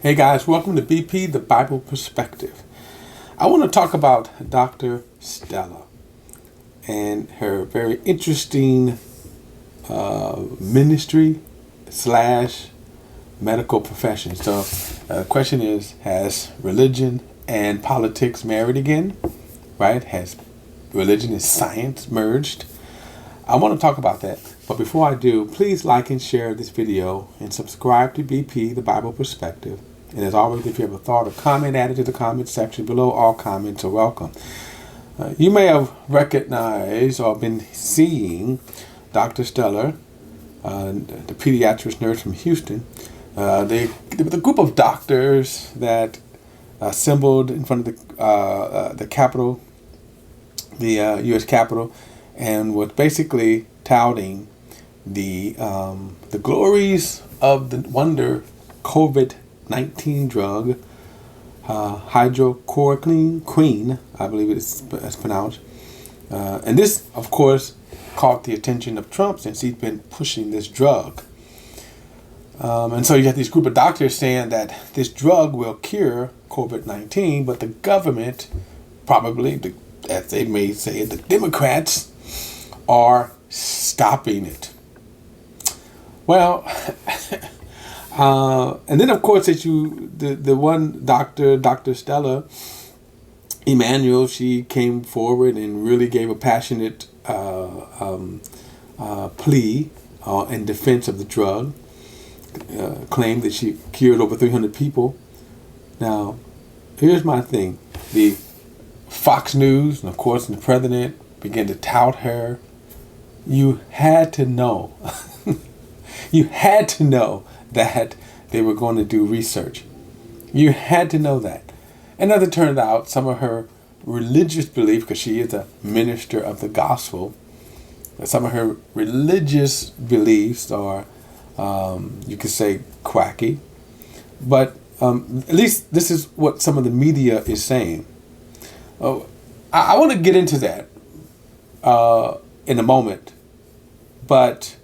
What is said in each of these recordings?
Hey guys, welcome to BP, the Bible Perspective. I want to talk about Dr. Stella and her very interesting ministry slash medical profession. So the question is, has religion and politics married again? Right? Has religion and science merged? I want to talk about that. But before I do, please like and share this video and subscribe to BP, the Bible Perspective. And as always, if you have a thought or comment, add it to the comment section below. All comments are welcome. You may have recognized or been seeing Dr. Stella, the pediatric nurse from Houston. The group of doctors that assembled in front of the Capitol, the U.S. Capitol, and was basically touting the glories of the wonder COVID-19 drug, hydrochloroquine, I believe it's pronounced. And this, of course, caught the attention of Trump since he's been pushing this drug. And so you have this group of doctors saying that this drug will cure COVID-19, but the government, probably, as they may say, the Democrats, are stopping it. Well, and then of course the one doctor, Dr. Stella, Emmanuel, she came forward and really gave a passionate plea in defense of the drug, claimed that she cured over 300 people. Now, here's my thing. The Fox News, and of course the president, began to tout her. You had to know. You had to know that they were going to do research. You had to know that. And as it turned out, some of her religious belief, because she is a minister of the gospel, some of her religious beliefs are, you could say, quacky. But at least this is what some of the media is saying. I want to get into that in a moment. But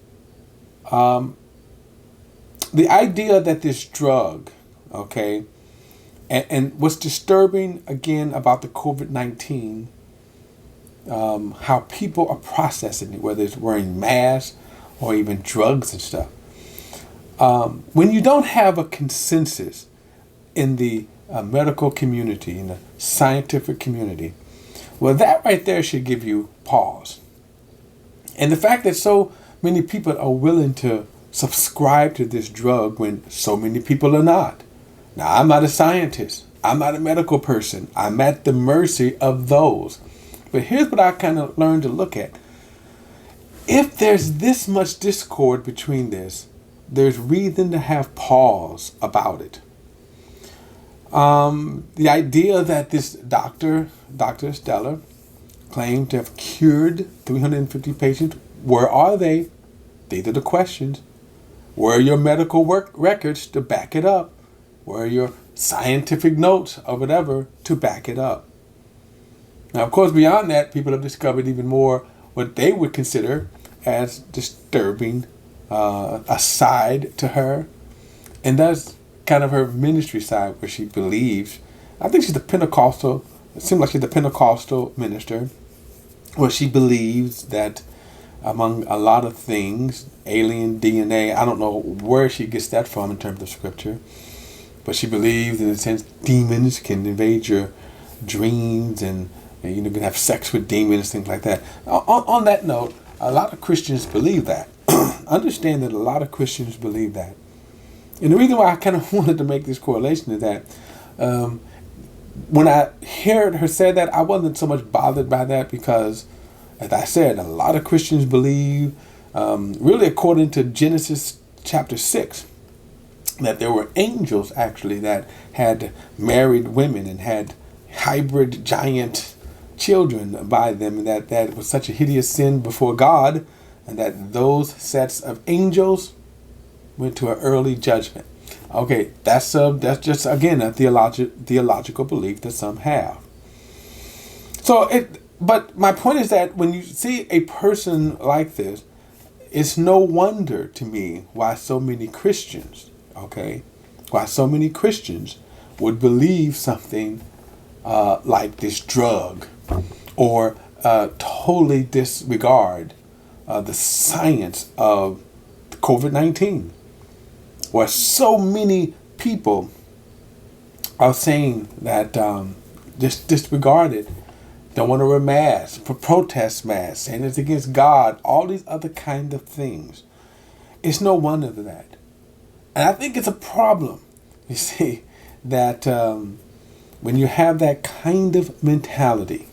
the idea that this drug, okay, and what's disturbing again about the COVID-19, how people are processing it, whether it's wearing masks or even drugs and stuff. When you don't have a consensus in the medical community, in the scientific community, well, that right there should give you pause. And the fact that so many people are willing to subscribe to this drug when so many people are not. Now, I'm not a scientist. I'm not a medical person. I'm at the mercy of those. But here's what I kind of learned to look at. If there's this much discord between this, there's reason to have pause about it. The idea that this Dr. Stella, claimed to have cured 350 patients. Where are they? These are the questions. Where are your medical records to back it up? Where are your scientific notes or whatever to back it up? Now, of course, beyond that, people have discovered even more what they would consider as disturbing aside to her. And that's kind of her ministry side where she believes, I think she's a Pentecostal, it seems like she's a Pentecostal minister, where she believes that among a lot of things, alien DNA, I don't know where she gets that from in terms of scripture, but she believes in a sense demons can invade your dreams and you can have sex with demons, things like that. On that note, a lot of Christians believe that. Understand that a lot of Christians believe that. And the reason why I kind of wanted to make this correlation is that when I heard her say that, I wasn't so much bothered by that because, as I said, a lot of Christians believe, really according to Genesis chapter 6, that there were angels actually that had married women and had hybrid giant children by them, and that was such a hideous sin before God, and that those sets of angels went to an early judgment. Okay, that's just again a theological belief that some have. But my point is that when you see a person like this, it's no wonder to me why so many Christians, okay, why so many Christians would believe something like this drug, or totally disregard the science of COVID-19, where so many people are saying that just disregard it, don't want to wear masks, for protest masks, saying it's against God, all these other kind of things. It's no wonder that. And I think it's a problem, you see, that when you have that kind of mentality,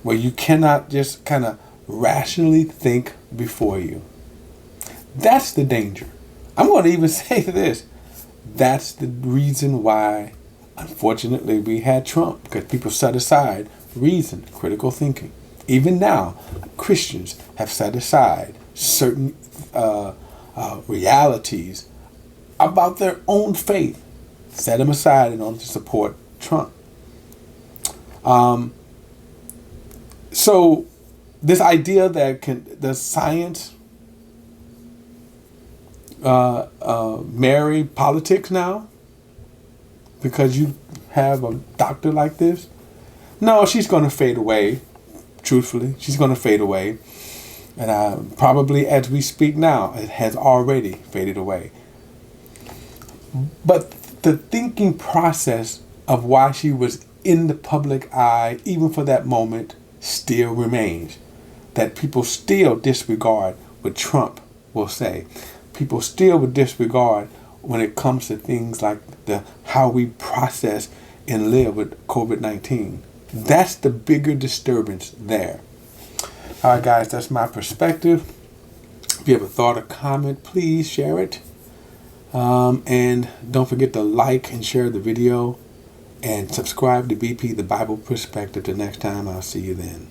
where you cannot just kind of rationally think before you. That's the danger. I'm going to even say this. That's the reason why, unfortunately, we had Trump, because people set aside reason, critical thinking. Even now, Christians have set aside certain realities about their own faith, set them aside in order to support Trump. So this idea that the science marry politics now because you have a doctor like this? No, she's going to fade away. Truthfully, she's going to fade away. And probably as we speak now, it has already faded away. But the thinking process of why she was in the public eye, even for that moment, still remains. That people still disregard what Trump will say. People still would disregard when it comes to things like how we process and live with COVID-19. That's the bigger disturbance there. All right, guys, that's my perspective. If you have a thought or comment, please share it. And don't forget to like and share the video and subscribe to BP, The Bible Perspective. Till next time, I'll see you then.